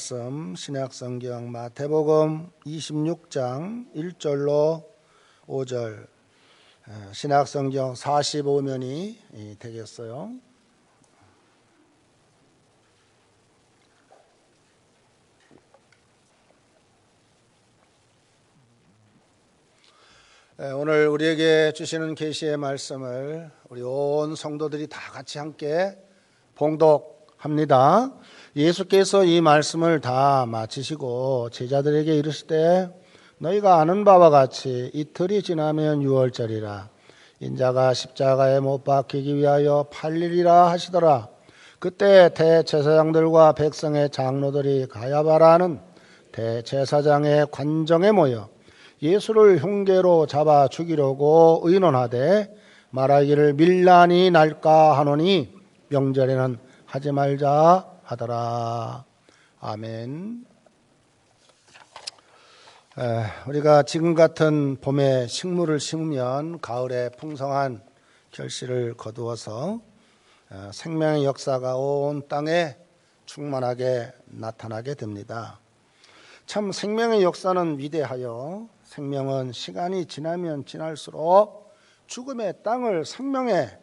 말씀 신약성경 마태복음 26장 1절로 5절, 신약성경 45면이 되겠어요. 오늘 우리에게 주시는 계시의 말씀을 우리 온 성도들이 다 같이 함께 봉독합니다. 예수께서 이 말씀을 다 마치시고 제자들에게 이르시되 너희가 아는 바와 같이 이틀이 지나면 유월절이라 인자가 십자가에 못 박히기 위하여 팔리리라 하시더라. 그때 대제사장들과 백성의 장로들이 가야바라는 대제사장의 관정에 모여 예수를 흉계로 잡아 죽이려고 의논하되 말하기를 밀란이 날까 하노니 명절에는 하지 말자 하더라. 아멘. 우리가 지금 같은 봄에 식물을 심으면 가을에 풍성한 결실을 거두어서 생명의 역사가 온 땅에 충만하게 나타나게 됩니다. 참 생명의 역사는 위대하여 생명은 시간이 지나면 지날수록 죽음의 땅을 생명의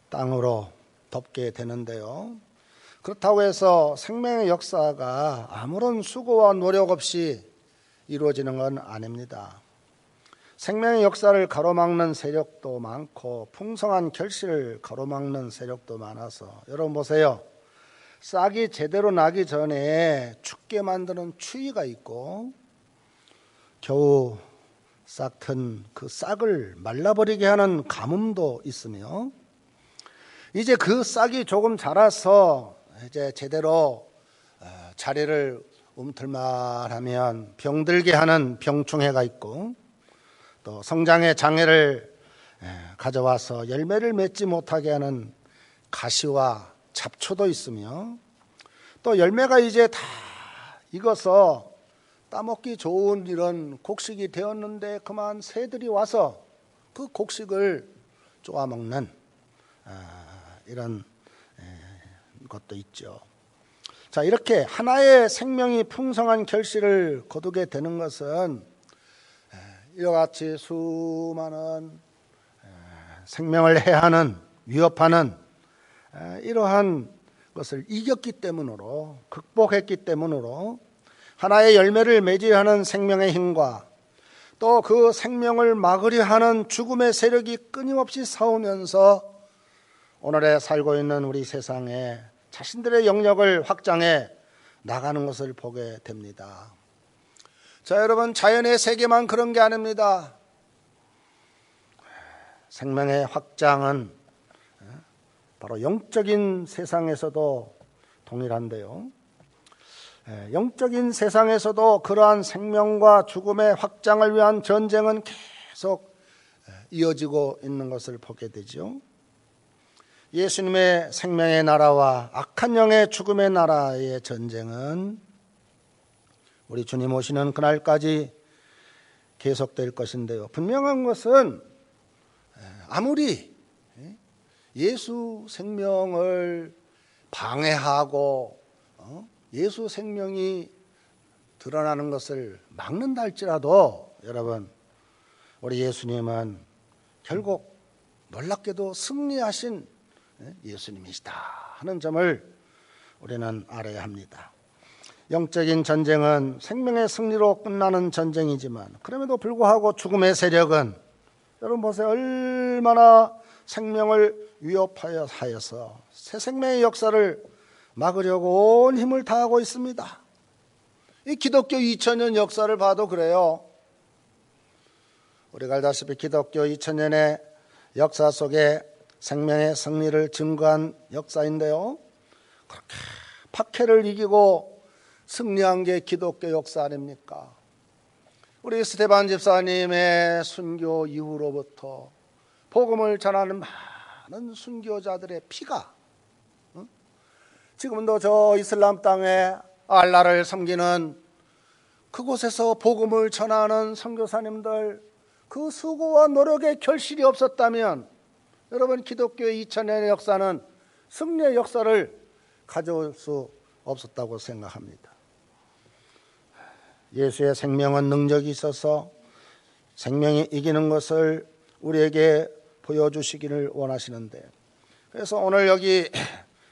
땅으로 덮게 되는데요. 그렇다고 해서 생명의 역사가 아무런 수고와 노력 없이 이루어지는 건 아닙니다. 생명의 역사를 가로막는 세력도 많고 풍성한 결실을 가로막는 세력도 많아서 여러분 보세요. 싹이 제대로 나기 전에 죽게 만드는 추위가 있고 겨우 싹튼 그 싹을 말라버리게 하는 가뭄도 있으며 이제 그 싹이 조금 자라서 이제 제대로 자리를 움틀만하면 병들게 하는 병충해가 있고 또 성장의 장애를 가져와서 열매를 맺지 못하게 하는 가시와 잡초도 있으며 또 열매가 이제 다 익어서 따먹기 좋은 이런 곡식이 되었는데 그만 새들이 와서 그 곡식을 쪼아먹는 이런 것도 있죠. 자, 이렇게 하나의 생명이 풍성한 결실을 거두게 되는 것은 이와 같이 수많은 생명을 해하는 위협하는 이러한 것을 이겼기 때문으로 극복했기 때문으로 하나의 열매를 맺어야 하는 생명의 힘과 또 그 생명을 막으려 하는 죽음의 세력이 끊임없이 싸우면서 오늘에 살고 있는 우리 세상에 자신들의 영역을 확장해 나가는 것을 보게 됩니다. 자, 여러분, 자연의 세계만 그런 게 아닙니다. 생명의 확장은 바로 영적인 세상에서도 동일한데요. 영적인 세상에서도 그러한 생명과 죽음의 확장을 위한 전쟁은 계속 이어지고 있는 것을 보게 되죠. 예수님의 생명의 나라와 악한 영의 죽음의 나라의 전쟁은 우리 주님 오시는 그날까지 계속될 것인데요. 분명한 것은 아무리 예수 생명을 방해하고 예수 생명이 드러나는 것을 막는다 할지라도 여러분, 우리 예수님은 결국 놀랍게도 승리하신 예수님이시다 하는 점을 우리는 알아야 합니다. 영적인 전쟁은 생명의 승리로 끝나는 전쟁이지만 그럼에도 불구하고 죽음의 세력은 여러분 보세요. 얼마나 생명을 위협하여서 새 생명의 역사를 막으려고 온 힘을 다하고 있습니다. 이 기독교 2000년 역사를 봐도 그래요. 우리가 알다시피 기독교 2000년의 역사 속에 생명의 승리를 증거한 역사인데요. 그렇게 박해를 이기고 승리한 게 기독교 역사 아닙니까? 우리 스테반 집사님의 순교 이후로부터 복음을 전하는 많은 순교자들의 피가 지금도 저 이슬람 땅에 알라를 섬기는 그곳에서 복음을 전하는 선교사님들 그 수고와 노력의 결실이 없었다면 여러분 기독교의 2000년의 역사는 승리의 역사를 가져올 수 없었다고 생각합니다. 예수의 생명은 능력이 있어서 생명이 이기는 것을 우리에게 보여주시기를 원하시는데, 그래서 오늘 여기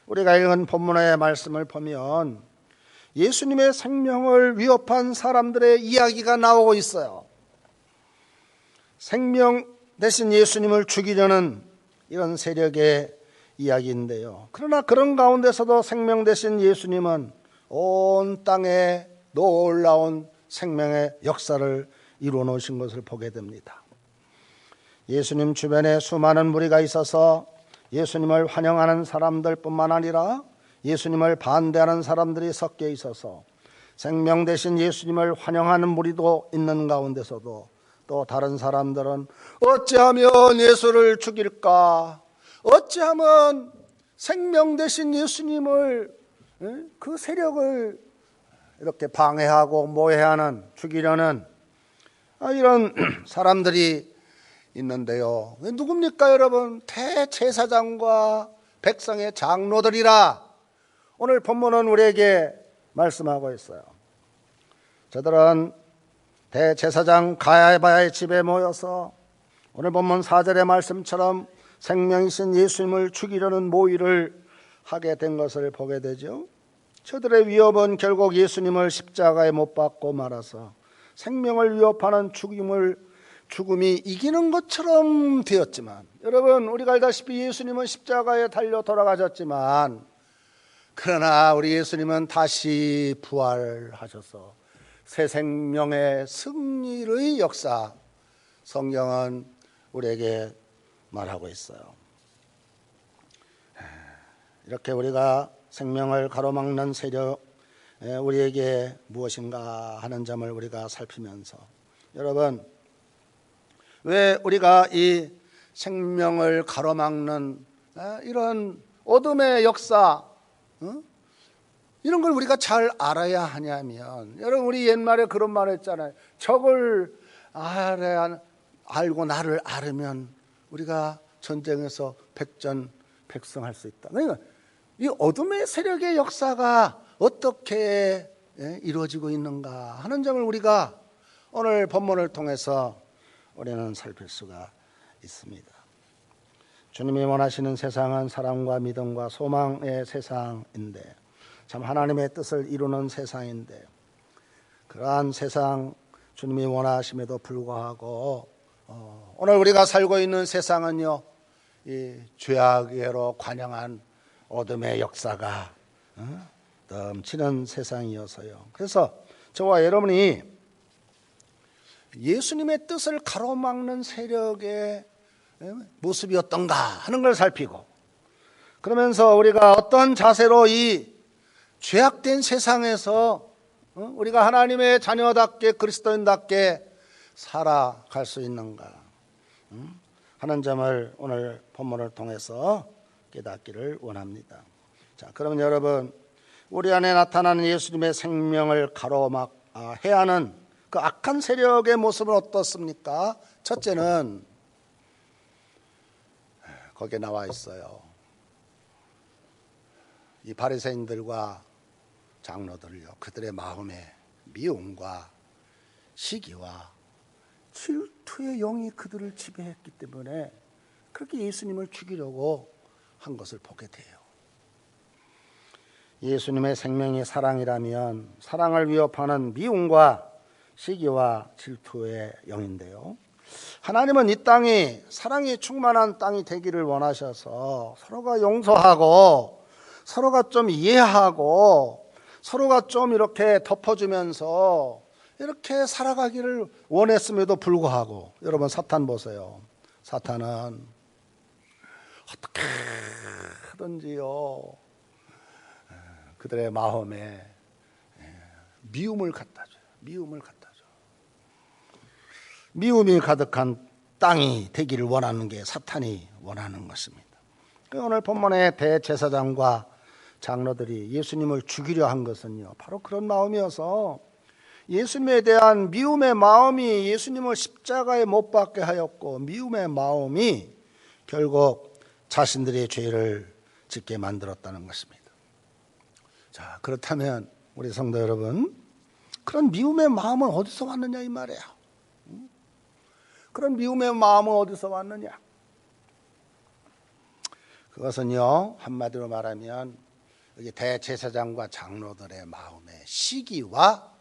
우리가 읽은 본문의 말씀을 보면 예수님의 생명을 위협한 사람들의 이야기가 나오고 있어요. 생명 대신 예수님을 죽이려는 이런 세력의 이야기인데요. 그러나 그런 가운데서도 생명 대신 예수님은 온 땅에 놀라운 생명의 역사를 이루어 놓으신 것을 보게 됩니다. 예수님 주변에 수많은 무리가 있어서 예수님을 환영하는 사람들뿐만 아니라 예수님을 반대하는 사람들이 섞여 있어서 생명 대신 예수님을 환영하는 무리도 있는 가운데서도 또 다른 사람들은 어찌하면 예수를 죽일까? 어찌하면 생명 대신 예수님을, 그 세력을 이렇게 방해하고 모해하는, 죽이려는 이런 사람들이 있는데요. 누굽니까 여러분? 대제사장과 백성의 장로들이라 오늘 본문은 우리에게 말씀하고 있어요. 저들은 대제사장 가야바의 집에 모여서 오늘 본문 4절의 말씀처럼 생명이신 예수님을 죽이려는 모의를 하게 된 것을 보게 되죠. 저들의 위협은 결국 예수님을 십자가에 못 박고 말아서 생명을 위협하는 죽음이 이기는 것처럼 되었지만, 여러분 우리가 알다시피 예수님은 십자가에 달려 돌아가셨지만, 그러나 우리 예수님은 다시 부활하셔서 새 생명의 승리의 역사, 성경은 우리에게 말하고 있어요. 이렇게 우리가 생명을 가로막는 세력, 우리에게 무엇인가 하는 점을 우리가 살피면서, 여러분 왜 우리가 이 생명을 가로막는 이런 어둠의 역사, 이런 걸 우리가 잘 알아야 하냐면, 여러분 우리 옛말에 그런 말 했잖아요. 적을 알고 나를 알으면 우리가 전쟁에서 백전백승할 수 있다. 그러니까 이 어둠의 세력의 역사가 어떻게 이루어지고 있는가 하는 점을 우리가 오늘 본문을 통해서 우리는 살필 수가 있습니다. 주님이 원하시는 세상은 사랑과 믿음과 소망의 세상인데, 참 하나님의 뜻을 이루는 세상인데, 그러한 세상 주님이 원하심에도 불구하고 오늘 우리가 살고 있는 세상은요, 이 죄악으로 관영한 어둠의 역사가 넘치는 세상이어서요. 그래서 저와 여러분이 예수님의 뜻을 가로막는 세력의 모습이 어떤가 하는 걸 살피고, 그러면서 우리가 어떤 자세로 이 죄악된 세상에서 우리가 하나님의 자녀답게 그리스도인답게 살아갈 수 있는가 하는 점을 오늘 본문을 통해서 깨닫기를 원합니다. 자, 그러면 여러분, 우리 안에 나타나는 예수님의 생명을 가로막해야 하는 그 악한 세력의 모습은 어떻습니까? 첫째는 거기에 나와 있어요. 이 바리새인들과 장로들요, 그들의 마음에 미움과 시기와 질투의 영이 그들을 지배했기 때문에 그렇게 예수님을 죽이려고 한 것을 보게 돼요. 예수님의 생명이 사랑이라면 사랑을 위협하는 미움과 시기와 질투의 영인데요, 하나님은 이 땅이 사랑이 충만한 땅이 되기를 원하셔서 서로가 용서하고 서로가 좀 이해하고 서로가 좀 이렇게 덮어주면서 이렇게 살아가기를 원했음에도 불구하고, 여러분 사탄 보세요. 사탄은 어떻게 하든지요 그들의 마음에 미움을 갖다 줘요. 미움을 갖다 줘. 미움이 가득한 땅이 되기를 원하는 게 사탄이 원하는 것입니다. 오늘 본문의 대제사장과 장로들이 예수님을 죽이려 한 것은요, 바로 그런 마음이어서 예수님에 대한 미움의 마음이 예수님을 십자가에 못 박게 하였고, 미움의 마음이 결국 자신들의 죄를 짓게 만들었다는 것입니다. 자, 그렇다면 우리 성도 여러분, 그런 미움의 마음은 어디서 왔느냐 이 말이에요. 그런 미움의 마음은 어디서 왔느냐? 그것은요, 한마디로 말하면 여기 대제사장과 장로들의 마음에 시기와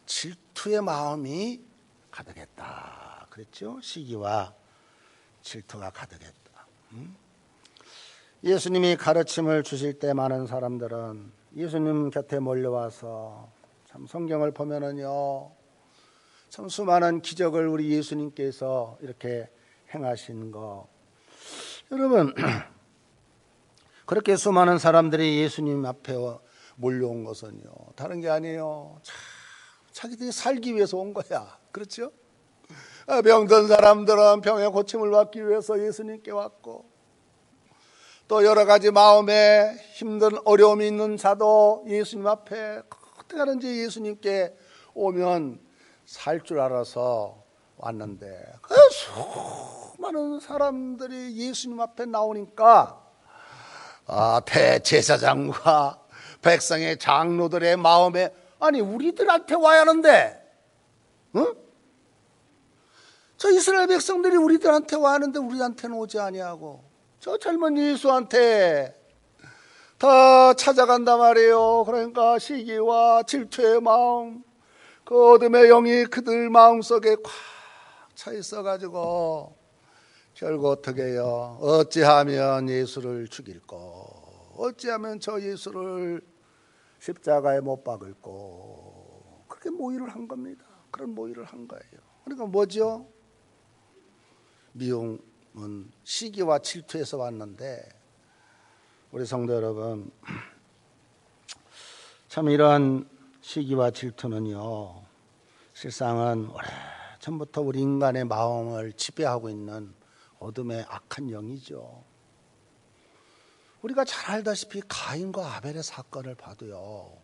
질투의 마음이 가득했다. 그랬죠? 시기와 질투가 가득했다. 예수님이 가르침을 주실 때 많은 사람들은 예수님 곁에 몰려와서 참 성경을 보면은요, 참 수많은 기적을 우리 예수님께서 이렇게 행하신 거, 여러분 그렇게 수많은 사람들이 예수님 앞에 몰려온 것은요, 다른 게 아니에요. 자기들이 살기 위해서 온 거야. 그렇죠? 병든 사람들은 병의 고침을 받기 위해서 예수님께 왔고, 또 여러 가지 마음에 힘든 어려움이 있는 자도 예수님 앞에 어떻게 하는지 예수님께 오면 살 줄 알아서 왔는데, 그 수많은 사람들이 예수님 앞에 나오니까 대제사장과 백성의 장로들의 마음에, 아니 우리들한테 와야 하는데, 응? 저 이스라엘 백성들이 우리들한테 와야 하는데 우리한테는 오지 아니하고 저 젊은 예수한테 다 찾아간단 말이에요. 그러니까 시기와 질투의 마음, 그 어둠의 영이 그들 마음속에 꽉 차 있어가지고 결국 어떻게 해요? 어찌하면 예수를 죽일꼬, 어찌하면 저 예수를 십자가에 못 박을꼬, 그렇게 모의를 한 겁니다. 그런 모의를 한 거예요. 그러니까 뭐죠? 미움은 시기와 질투에서 왔는데, 우리 성도 여러분, 참 이러한 시기와 질투는요, 실상은 오래전부터 우리 인간의 마음을 지배하고 있는 어둠의 악한 영이죠. 우리가 잘 알다시피 가인과 아벨의 사건을 봐도요,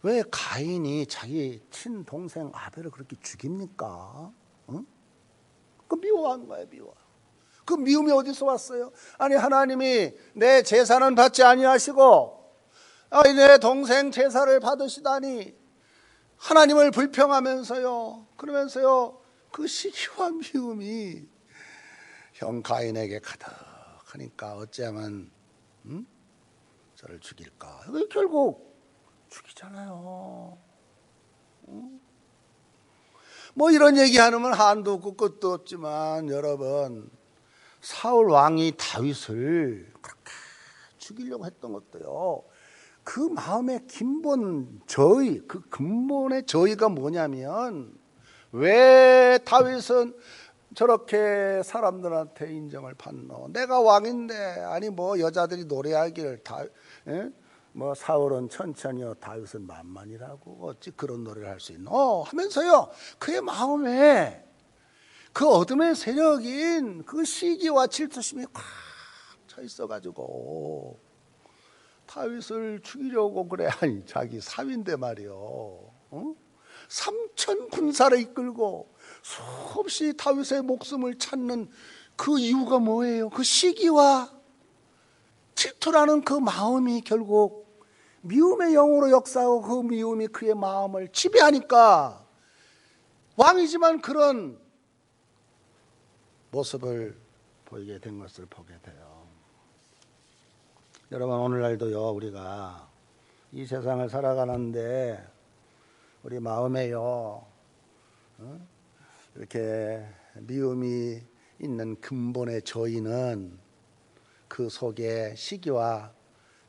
왜 가인이 자기 친동생 아벨을 그렇게 죽입니까? 응? 그 미워한 거예요, 미워. 그 미움이 어디서 왔어요? 아니 하나님이 내 제사는 받지 아니하시고 내 동생 제사를 받으시다니, 하나님을 불평하면서요, 그러면서요, 그 시기와 미움이 형 가인에게 가득하니까 어찌하면 저를 죽일까? 결국 죽이잖아요. 뭐 이런 얘기하면 한도 없고 끝도 없지만, 여러분, 사울 왕이 다윗을 그렇게 죽이려고 했던 것도요, 그 마음의 근본 저의, 그 근본의 저의가 뭐냐면, 왜 다윗은 저렇게 사람들한테 인정을 받노? 내가 왕인데, 아니 뭐 여자들이 노래하기를 뭐 사울은 천천히요 다윗은 만만이라고 어찌 그런 노래를 할 수 있노? 하면서요, 그의 마음에 그 어둠의 세력인 그 시기와 질투심이 꽉 차 있어가지고 다윗을 죽이려고 그래. 아니 자기 사위인데 말이요, 3천 군사를 이끌고 수없이 다윗의 목숨을 찾는 그 이유가 뭐예요? 그 시기와 질투라는 그 마음이 결국 미움의 영으로 역사하고, 그 미움이 그의 마음을 지배하니까 왕이지만 그런 모습을 보이게 된 것을 보게 돼요. 여러분, 오늘날도요, 우리가 이 세상을 살아가는데 우리 마음에요, 이렇게 미움이 있는 근본의 저희는 그 속에 시기와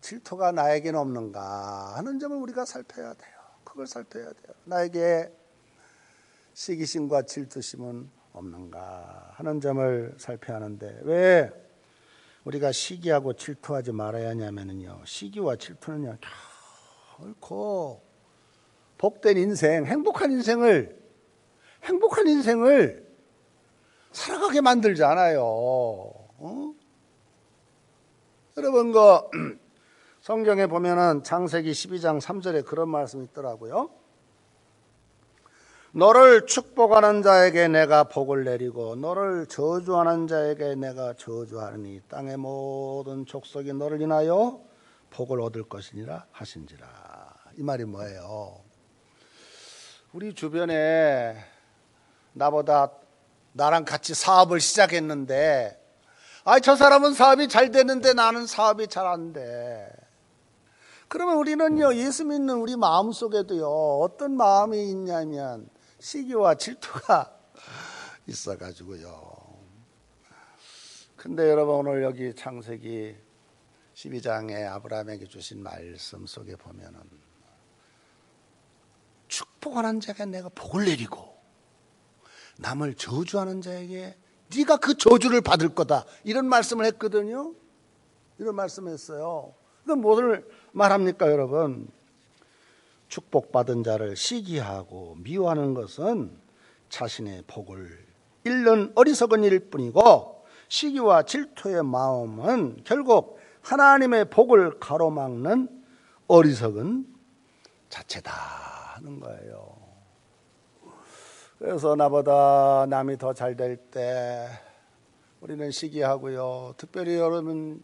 질투가 나에게는 없는가 하는 점을 우리가 살펴야 돼요. 그걸 살펴야 돼요. 나에게 시기심과 질투심은 없는가 하는 점을 살펴야 하는데, 왜 우리가 시기하고 질투하지 말아야 하냐면요, 시기와 질투는요 결코 복된 인생, 행복한 인생을 살아가게 만들지 않아요. 여러분, 성경에 보면은 창세기 12장 3절에 그런 말씀이 있더라고요. 너를 축복하는 자에게 내가 복을 내리고 너를 저주하는 자에게 내가 저주하니 땅의 모든 족속이 너를 인하여 복을 얻을 것이니라 하신지라. 이 말이 뭐예요? 우리 주변에 나랑 같이 사업을 시작했는데, 저 사람은 사업이 잘 되는데 나는 사업이 잘 안 돼. 그러면 우리는요, 예수 믿는 우리 마음 속에도요, 어떤 마음이 있냐면 시기와 질투가 있어가지고요. 근데 여러분, 오늘 여기 창세기 12장에 아브라함에게 주신 말씀 속에 보면은, 축복하는 자에게 내가 복을 내리고 남을 저주하는 자에게 네가 그 저주를 받을 거다, 이런 말씀을 했거든요. 이런 말씀을 했어요. 그건 무엇을 말합니까, 여러분? 축복받은 자를 시기하고 미워하는 것은 자신의 복을 잃는 어리석은 일일 뿐이고, 시기와 질투의 마음은 결국 하나님의 복을 가로막는 어리석은 자체다 하는 거예요. 그래서 나보다 남이 더 잘 될 때 우리는 시기하고요. 특별히 여러분,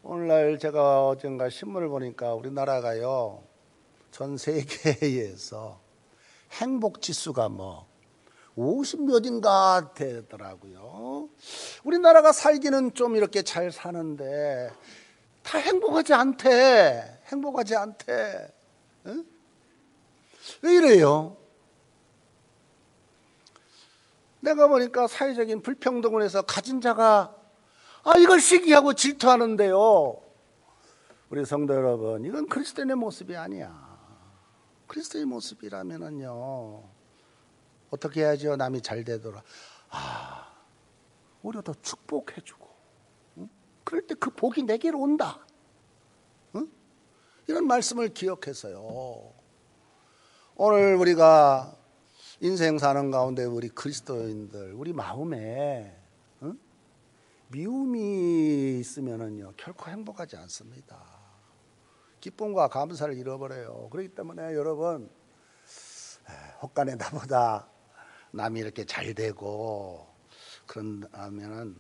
오늘날 제가 어젠가 신문을 보니까 우리나라가요, 전 세계에서 행복 지수가 50몇인가 되더라고요. 우리나라가 살기는 좀 이렇게 잘 사는데 다 행복하지 않대. 응? 왜 이래요? 내가 보니까 사회적인 불평등을 해서 가진 자가 이걸 시기하고 질투하는데요. 우리 성도 여러분, 이건 그리스도인의 모습이 아니야. 그리스도의 모습이라면은요, 어떻게 해야죠? 남이 잘 되더라. 오히려 더 축복해주고, 응? 그럴 때 그 복이 내게로 온다. 응? 이런 말씀을 기억해서요, 오늘 우리가 인생 사는 가운데 우리 그리스도인들, 우리 마음에 미움이 있으면은요, 결코 행복하지 않습니다. 기쁨과 감사를 잃어버려요. 그렇기 때문에 여러분, 혹간에 나보다 남이 이렇게 잘 되고 그런다면은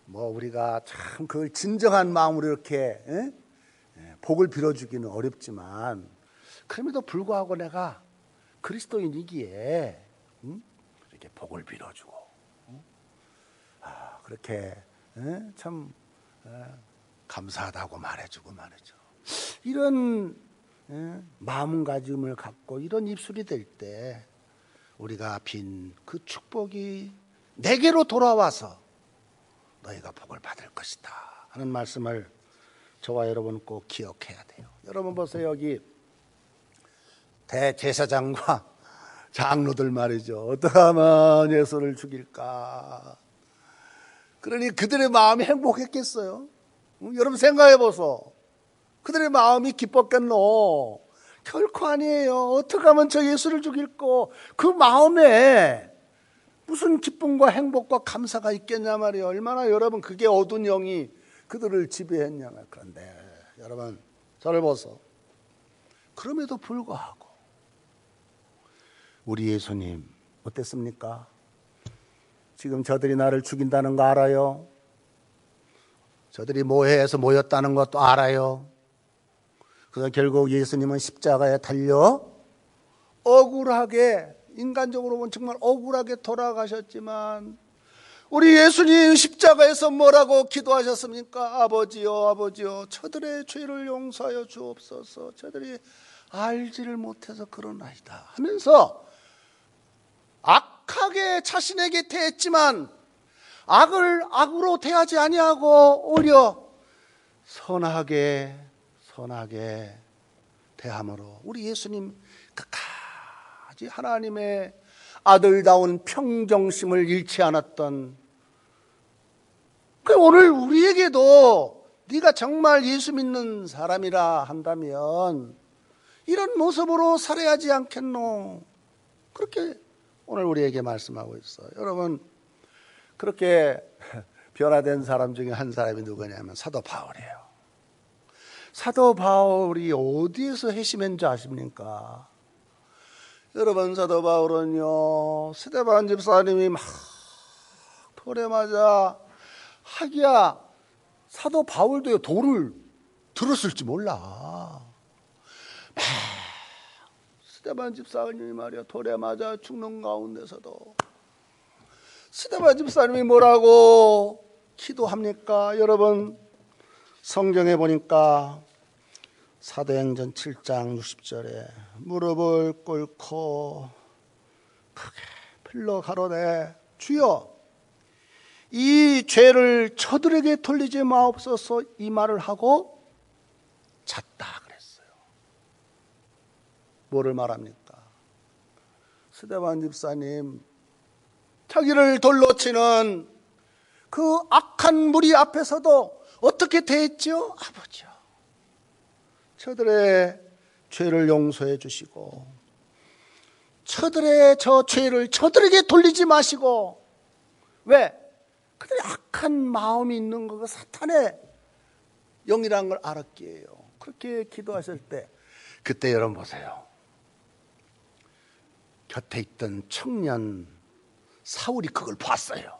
우리가 참 그걸 진정한 마음으로 이렇게 복을 빌어주기는 어렵지만, 그럼에도 불구하고 내가 그리스도인이기에 이렇게 복을 빌어주고, 그렇게 참 감사하다고 말해주고 말이죠. 이런 마음가짐을 갖고 이런 입술이 될 때 우리가 빈 그 축복이 내게로 돌아와서 너희가 복을 받을 것이다 하는 말씀을 저와 여러분 꼭 기억해야 돼요. 여러분 보세요. 여기 대제사장과 장로들 말이죠. 어떻게 하면 예수를 죽일까? 그러니 그들의 마음이 행복했겠어요? 여러분 생각해 보소. 그들의 마음이 기뻤겠노? 결코 아니에요. 어떻게 하면 저 예수를 죽일까? 그 마음에 무슨 기쁨과 행복과 감사가 있겠냐 말이에요. 얼마나 여러분 그게 어두운 영이 그들을 지배했냐. 그런데 여러분 저를 보소. 그럼에도 불구하고 우리 예수님 어땠습니까? 지금 저들이 나를 죽인다는 거 알아요? 저들이 모해에서 모였다는 것도 알아요. 그래서 결국 예수님은 십자가에 달려 억울하게, 인간적으로 보면 정말 억울하게 돌아가셨지만, 우리 예수님 십자가에서 뭐라고 기도하셨습니까? 아버지요, 아버지요, 저들의 죄를 용서하여 주옵소서. 저들이 알지를 못해서 그러나이다 하면서 악하게 자신에게 대했지만 악을 악으로 대하지 아니하고 오히려 선하게 대함으로 우리 예수님 끝까지 하나님의 아들다운 평정심을 잃지 않았던, 오늘 우리에게도 네가 정말 예수 믿는 사람이라 한다면 이런 모습으로 살아야지 않겠노? 그렇게 오늘 우리에게 말씀하고 있어요. 여러분, 그렇게 변화된 사람 중에 한 사람이 누구냐면 사도 바울이에요. 사도 바울이 어디에서 회심한 줄 아십니까? 여러분, 사도 바울은요, 스데반 집사님이 막 돌에 맞아, 하기야 사도 바울도요, 돌을 들었을지 몰라. 스데반 집사님이 말이야 돌에 맞아 죽는 가운데서도 스데반 집사님이 뭐라고 기도합니까? 여러분 성경에 보니까 사도행전 7장 60절에 무릎을 꿇고 크게 빌러 가로되 주여 이 죄를 저들에게 돌리지 마옵소서 이 말을 하고 잤다 그랬어요. 뭐를 말합니까? 스데반 집사님 자기를 돌로 치는 그 악한 무리 앞에서도 어떻게 대했죠? 아버지요 저들의 죄를 용서해 주시고 저들의 저 죄를 저들에게 돌리지 마시고 왜? 그들의 악한 마음이 있는 거 사탄의 영이라는 걸 알았기에요. 그렇게 기도하실 때 그때 여러분 보세요. 곁에 있던 청년 사울이 그걸 봤어요.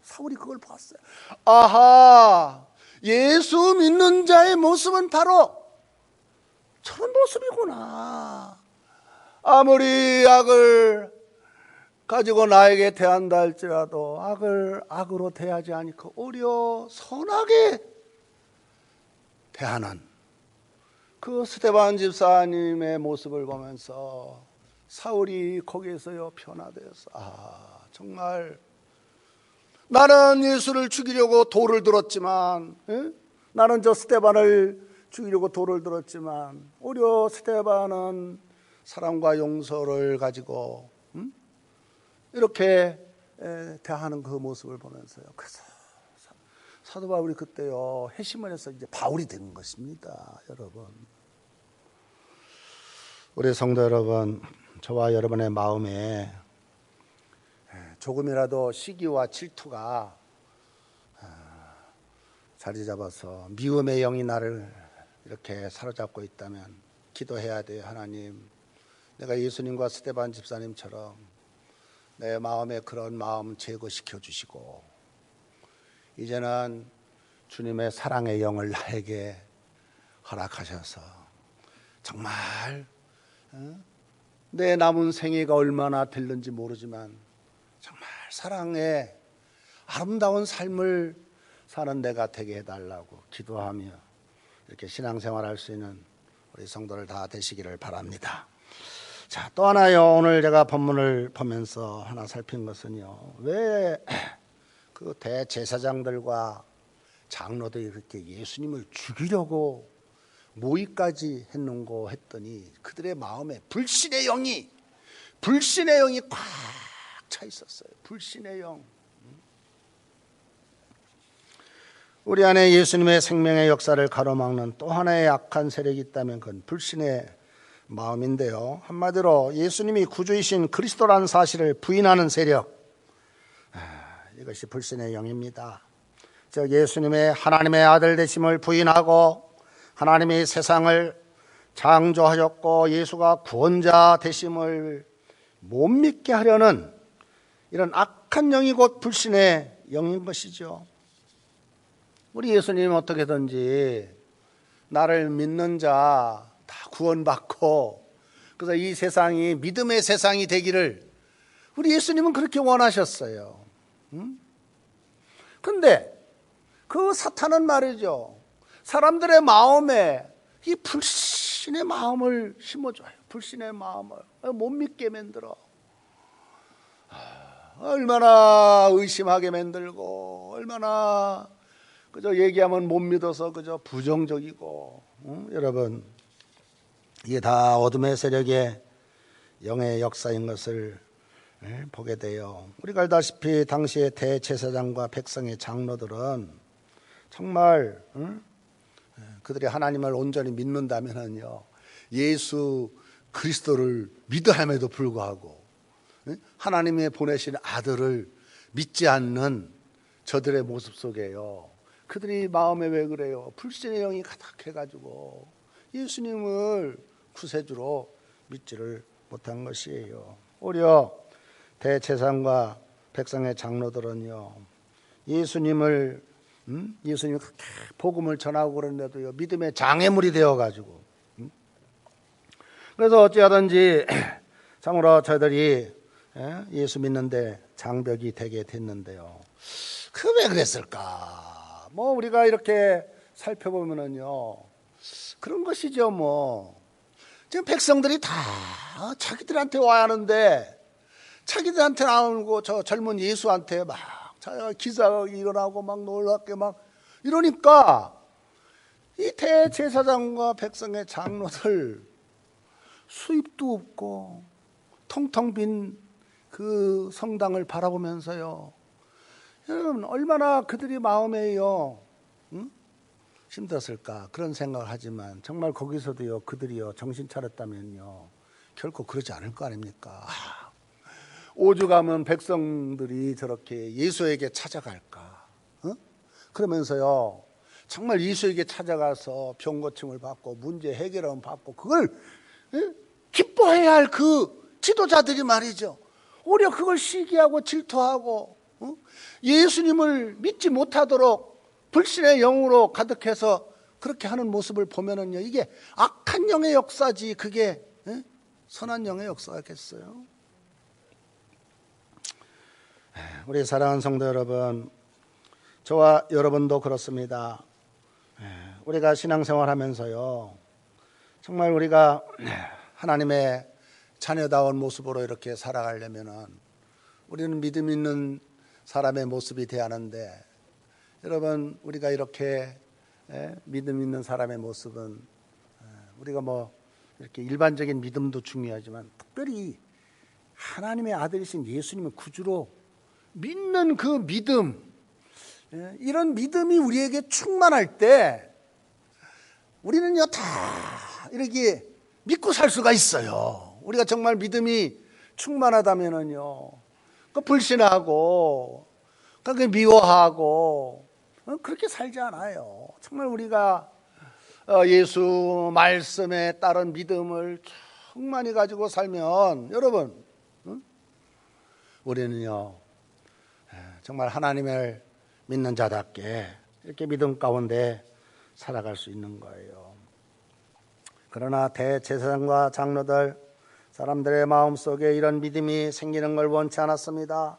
사울이 그걸 봤어요. 아하, 예수 믿는 자의 모습은 바로 저런 모습이구나. 아무리 악을 가지고 나에게 대한다 할지라도 악을 악으로 대하지 않고 오히려 선하게 대하는 그 스데반 집사님의 모습을 보면서 사울이 거기에서요 변화되었어. 아 정말 나는 예수를 죽이려고 돌을 들었지만 나는 저 스데반을 죽이려고 돌을 들었지만 오히려 스데반은 사랑과 용서를 가지고 이렇게 대하는 그 모습을 보면서요. 그래서 사도 바울이 그때요 회심을 해서 이제 바울이 된 것입니다, 여러분. 우리 성도 여러분, 저와 여러분의 마음에 조금이라도 시기와 질투가 자리 잡아서 미움의 영이 나를 이렇게 사로잡고 있다면 기도해야 돼요. 하나님, 내가 예수님과 스데반 집사님처럼 내 마음에 그런 마음 제거시켜 주시고 이제는 주님의 사랑의 영을 나에게 허락하셔서 정말 내 남은 생애가 얼마나 될는지 모르지만 정말 사랑의 아름다운 삶을 사는 내가 되게 해달라고 기도하며 이렇게 신앙생활할 수 있는 우리 성도들 다 되시기를 바랍니다. 자, 또 하나요. 오늘 제가 본문을 보면서 하나 살핀 것은요. 왜 그 대제사장들과 장로들이 이렇게 예수님을 죽이려고 모의까지 했는고 했더니 그들의 마음에 불신의 영이 꽉 차 있었어요. 불신의 영. 우리 안에 예수님의 생명의 역사를 가로막는 또 하나의 악한 세력이 있다면 그건 불신의 마음인데요. 한마디로 예수님이 구주이신 그리스도라는 사실을 부인하는 세력, 이것이 불신의 영입니다. 즉 예수님의 하나님의 아들 되심을 부인하고 하나님이 세상을 창조하셨고 예수가 구원자 되심을 못 믿게 하려는 이런 악한 영이 곧 불신의 영인 것이죠. 우리 예수님은 어떻게든지 나를 믿는 자 다 구원받고 그래서 이 세상이 믿음의 세상이 되기를 우리 예수님은 그렇게 원하셨어요. 그런데 그 사탄은 말이죠. 사람들의 마음에 이 불신의 마음을 심어줘요. 불신의 마음을 못 믿게 만들어. 얼마나 의심하게 만들고 얼마나 그저 얘기하면 못 믿어서 그저 부정적이고 여러분 이게 다 어둠의 세력의 영의 역사인 것을 보게 돼요. 우리가 알다시피 당시의 대제사장과 백성의 장로들은 정말 그들이 하나님을 온전히 믿는다면요 예수 그리스도를 믿어함에도 불구하고 하나님의 보내신 아들을 믿지 않는 저들의 모습 속에요 그들이 마음에 왜 그래요? 불신의 영이 가득해가지고 예수님을 구세주로 믿지를 못한 것이에요. 오히려 대제사장과 백성의 장로들은요 예수님을 그렇게 복음을 전하고 그러는데도요 믿음의 장애물이 되어가지고 그래서 어찌하든지 참으로 저희들이 예수 믿는데 장벽이 되게 됐는데요. 그 왜 그랬을까? 뭐 우리가 이렇게 살펴보면은요, 그런 것이죠. 뭐 지금 백성들이 다 자기들한테 와야 하는데 자기들한테 나오고 저 젊은 예수한테 막 기사가 일어나고 막 놀랍게 막 이러니까 이 대제사장과 백성의 장로들 수입도 없고 텅텅 빈 그 성당을 바라보면서요, 여러분 얼마나 그들이 마음에요 힘들었을까 그런 생각을 하지만 정말 거기서도요, 그들이요 정신 차렸다면요 결코 그러지 않을 거 아닙니까? 오죽하면 백성들이 저렇게 예수에게 찾아갈까? 그러면서요 정말 예수에게 찾아가서 병 고침을 받고 문제 해결을 받고 그걸 기뻐해야 할 그 지도자들이 말이죠, 오히려 그걸 시기하고 질투하고 예수님을 믿지 못하도록 불신의 영으로 가득해서 그렇게 하는 모습을 보면은요, 이게 악한 영의 역사지 그게 선한 영의 역사겠어요? 우리 사랑하는 성도 여러분, 저와 여러분도 그렇습니다. 우리가 신앙생활 하면서요, 정말 우리가 하나님의 자녀다운 모습으로 이렇게 살아가려면은 우리는 믿음 있는 사람의 모습이 돼야 하는데, 여러분 우리가 이렇게 믿음 있는 사람의 모습은 우리가 뭐 이렇게 일반적인 믿음도 중요하지만 특별히 하나님의 아들이신 예수님을 구주로 믿는 그 믿음, 이런 믿음이 우리에게 충만할 때 우리는요 다 이렇게 믿고 살 수가 있어요. 우리가 정말 믿음이 충만하다면은요, 그 불신하고 그 미워하고 그렇게 살지 않아요. 정말 우리가 예수 말씀에 따른 믿음을 충만히 가지고 살면 여러분 우리는요 정말 하나님을 믿는 자답게 이렇게 믿음 가운데 살아갈 수 있는 거예요. 그러나 대제사장과 장로들, 사람들의 마음속에 이런 믿음이 생기는 걸 원치 않았습니다.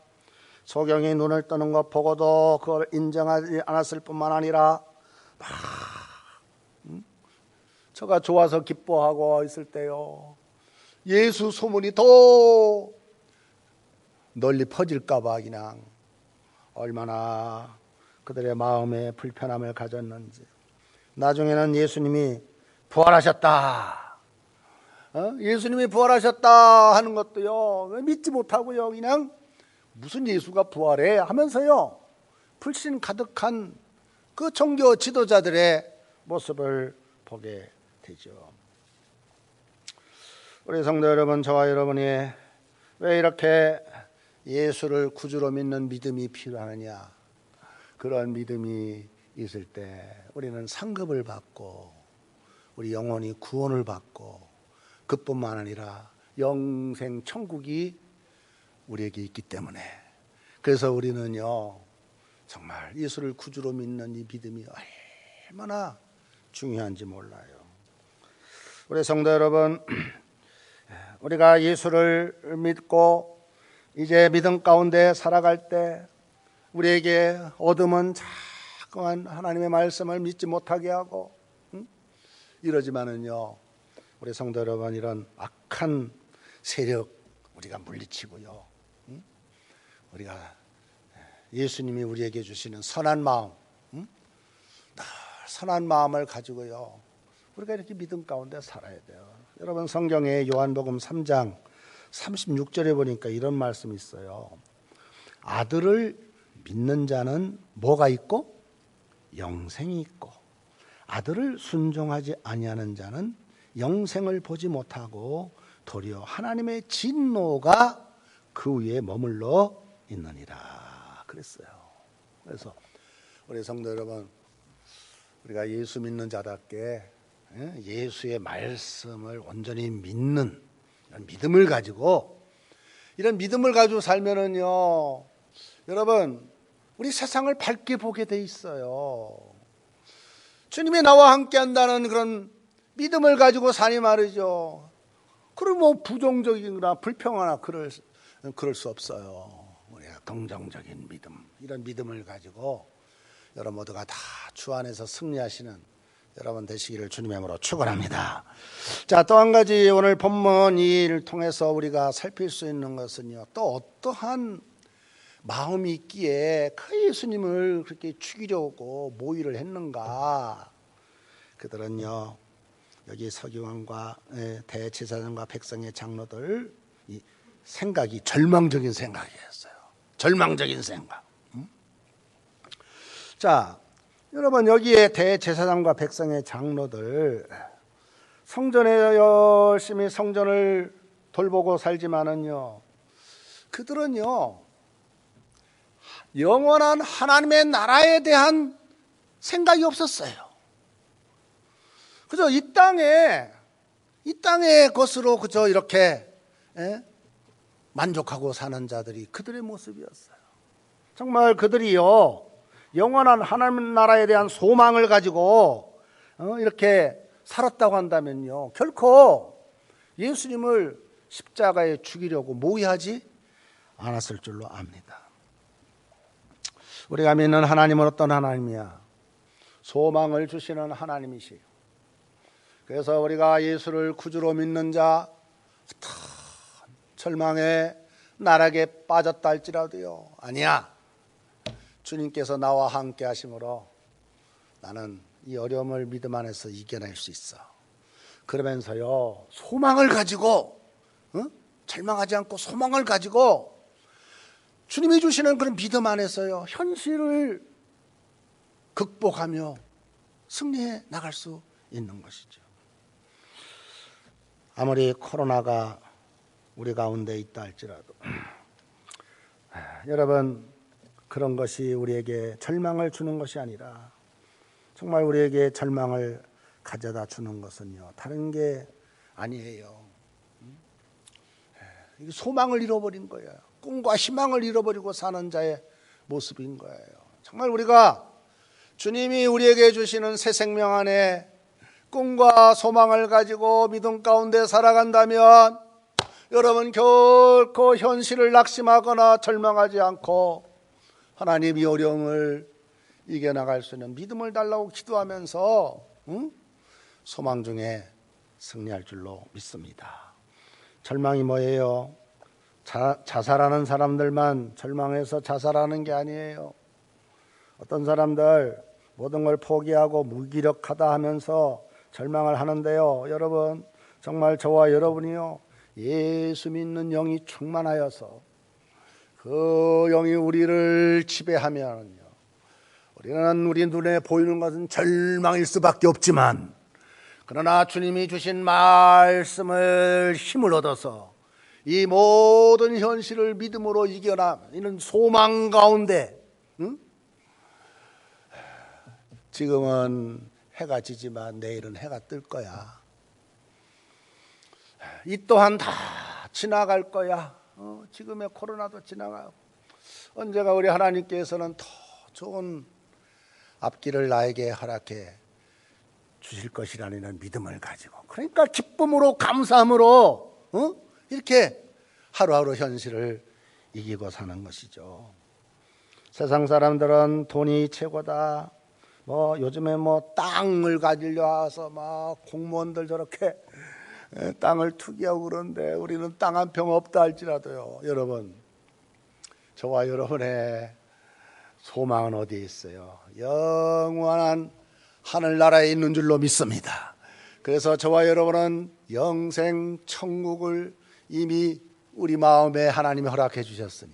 소경이 눈을 뜨는 것 보고도 그걸 인정하지 않았을 뿐만 아니라 저가 좋아서 기뻐하고 있을 때요, 예수 소문이 더 널리 퍼질까 봐 그냥 얼마나 그들의 마음에 불편함을 가졌는지. 나중에는 예수님이 부활하셨다, 예수님이 부활하셨다 하는 것도요 믿지 못하고요, 그냥 무슨 예수가 부활해 하면서요 불신 가득한 그 종교 지도자들의 모습을 보게 되죠. 우리 성도 여러분, 저와 여러분이 왜 이렇게 예수를 구주로 믿는 믿음이 필요하느냐? 그런 믿음이 있을 때 우리는 상급을 받고 우리 영혼이 구원을 받고 그뿐만 아니라 영생 천국이 우리에게 있기 때문에, 그래서 우리는요 정말 예수를 구주로 믿는 이 믿음이 얼마나 중요한지 몰라요. 우리 성도 여러분, 우리가 예수를 믿고 이제 믿음 가운데 살아갈 때 우리에게 어둠은 자꾸만 하나님의 말씀을 믿지 못하게 하고 이러지만은요, 우리 성도 여러분, 이런 악한 세력 우리가 물리치고요, 우리가 예수님이 우리에게 주시는 선한 마음, 선한 마음을 가지고요 우리가 이렇게 믿음 가운데 살아야 돼요. 여러분, 성경에 요한복음 3장 36절에 보니까 이런 말씀이 있어요. 아들을 믿는 자는 뭐가 있고? 영생이 있고, 아들을 순종하지 아니하는 자는 영생을 보지 못하고 도리어 하나님의 진노가 그 위에 머물러 있느니라 그랬어요. 그래서 우리 성도 여러분, 우리가 예수 믿는 자답게 예수의 말씀을 온전히 믿는 이런 믿음을 가지고 살면은요, 여러분 우리 세상을 밝게 보게 돼 있어요. 주님이 나와 함께 한다는 그런 믿음을 가지고 사니 말이죠, 그럼 뭐 부정적이거나 불평하나 그럴 수 없어요. 우리가 긍정적인 믿음, 이런 믿음을 가지고 여러분 모두가 다 주 안에서 승리하시는 여러분 되시기를 주님의 이름으로 축원합니다. 자, 또 한 가지 오늘 본문 이를 통해서 우리가 살필 수 있는 것은요, 또 어떠한 마음이 있기에 그 예수님을 그렇게 죽이려고 모의를 했는가. 그들은요, 여기 서기관과 대제사장과 백성의 장로들 이 생각이 절망적인 생각이었어요. 절망적인 생각. 자, 여러분 여기에 대제사장과 백성의 장로들 성전에 열심히 성전을 돌보고 살지만은요, 그들은요 영원한 하나님의 나라에 대한 생각이 없었어요. 그저 이 땅의 것으로 그저 이렇게 만족하고 사는 자들이 그들의 모습이었어요. 정말 그들이요 영원한 하나님 나라에 대한 소망을 가지고 이렇게 살았다고 한다면요, 결코 예수님을 십자가에 죽이려고 모의하지 않았을 줄로 압니다. 우리가 믿는 하나님은 어떤 하나님이야? 소망을 주시는 하나님이시요. 그래서 우리가 예수를 구주로 믿는 자, 절망에 나락에 빠졌다 할지라도요, 아니야, 주님께서 나와 함께 하심으로 나는 이 어려움을 믿음 안에서 이겨낼 수 있어. 그러면서요 소망을 가지고 절망하지 않고 소망을 가지고 주님이 주시는 그런 믿음 안에서요 현실을 극복하며 승리해 나갈 수 있는 것이죠. 아무리 코로나가 우리 가운데 있다 할지라도 여러분, 그런 것이 우리에게 절망을 주는 것이 아니라 정말 우리에게 절망을 가져다 주는 것은요 다른 게 아니에요. 소망을 잃어버린 거예요. 꿈과 희망을 잃어버리고 사는 자의 모습인 거예요. 정말 우리가 주님이 우리에게 주시는 새 생명 안에 꿈과 소망을 가지고 믿음 가운데 살아간다면 여러분 결코 현실을 낙심하거나 절망하지 않고 하나님이 어려움을 이겨나갈 수 있는 믿음을 달라고 기도하면서 소망 중에 승리할 줄로 믿습니다. 절망이 뭐예요? 자살하는 사람들만 절망해서 자살하는 게 아니에요. 어떤 사람들 모든 걸 포기하고 무기력하다 하면서 절망을 하는데요, 여러분 정말 저와 여러분이요 예수 믿는 영이 충만하여서 그 영이 우리를 지배하면요 우리는 우리 눈에 보이는 것은 절망일 수밖에 없지만, 그러나 주님이 주신 말씀을 힘을 얻어서 이 모든 현실을 믿음으로 이겨나가는 소망 가운데 지금은 해가 지지만 내일은 해가 뜰 거야. 이 또한 다 지나갈 거야. 지금의 코로나도 지나가고 언제가 우리 하나님께서는 더 좋은 앞길을 나에게 허락해 주실 것이라는 믿음을 가지고, 그러니까 기쁨으로 감사함으로 이렇게 하루하루 현실을 이기고 사는 것이죠. 세상 사람들은 돈이 최고다, 뭐 요즘에 뭐 땅을 가지려 와서 막 공무원들 저렇게 땅을 투기하고 그러는데 우리는 땅 한 평 없다 할지라도요, 여러분 저와 여러분의 소망은 어디에 있어요? 영원한 하늘나라에 있는 줄로 믿습니다. 그래서 저와 여러분은 영생 천국을 이미 우리 마음에 하나님이 허락해 주셨으니,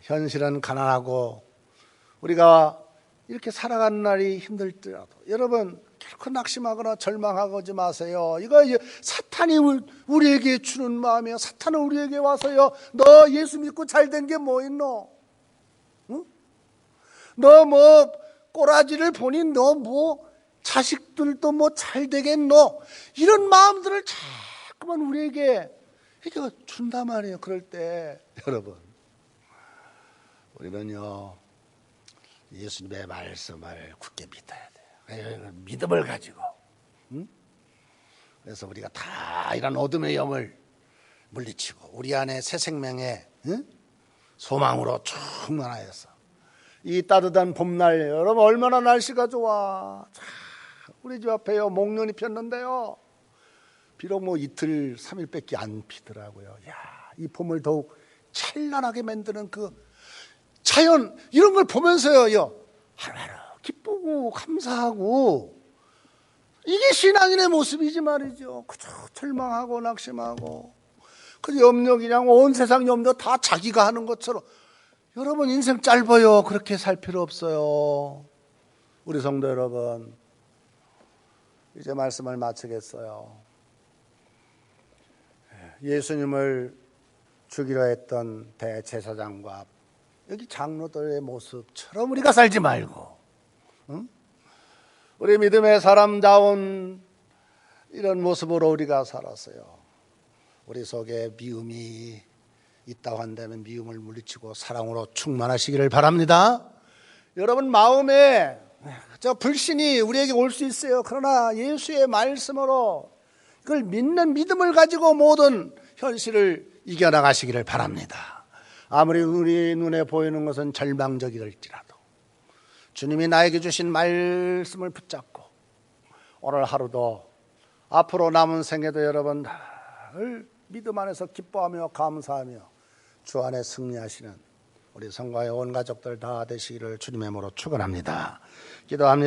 현실은 가난하고 우리가 이렇게 살아가는 날이 힘들더라도 여러분 결코 낙심하거나 절망하지 마세요. 이거 사탄이 우리에게 주는 마음이에요. 사탄은 우리에게 와서요, 너 예수 믿고 잘된 게 뭐 있노? 응? 너 뭐 꼬라지를 보니 너 뭐 자식들도 뭐 잘 되겠노? 이런 마음들을 자꾸만 우리에게 이렇게 준단 말이에요. 그럴 때 여러분 우리는요 예수님의 말씀을 굳게 믿어야 돼요. 믿음을 가지고 그래서 우리가 다 이런 어둠의 영을 물리치고 우리 안에 새 생명의 소망으로 충만하여서 이 따뜻한 봄날, 여러분 얼마나 날씨가 좋아. 우리 집 앞에요 목련이 폈는데요, 비록 뭐 이틀 3일밖에 안 피더라고요. 이 봄을 더욱 찬란하게 만드는 그 자연, 이런 걸 보면서요 하루하루 기쁘고 감사하고, 이게 신앙인의 모습이지 말이죠. 그저 절망하고 낙심하고 그 염려, 그냥 온 세상 염려 다 자기가 하는 것처럼. 여러분 인생 짧아요. 그렇게 살 필요 없어요. 우리 성도 여러분, 이제 말씀을 마치겠어요. 예수님을 죽이려 했던 대제사장과 여기 장로들의 모습처럼 우리가 살지 말고, 우리 믿음의 사람다운 이런 모습으로 우리가 살았어요. 우리 속에 미움이 있다고 한다면 미움을 물리치고 사랑으로 충만하시기를 바랍니다. 여러분 마음에 저 불신이 우리에게 올 수 있어요. 그러나 예수의 말씀으로 그걸 믿는 믿음을 가지고 모든 현실을 이겨나가시기를 바랍니다. 아무리 우리 눈에 보이는 것은 절망적일지라도 주님이 나에게 주신 말씀을 붙잡고 오늘 하루도 앞으로 남은 생애도 여러분 늘 믿음 안에서 기뻐하며 감사하며 주 안에 승리하시는 우리 성가의 온 가족들 다 되시기를 주님의 이름으로 축원합니다. 기도합니다.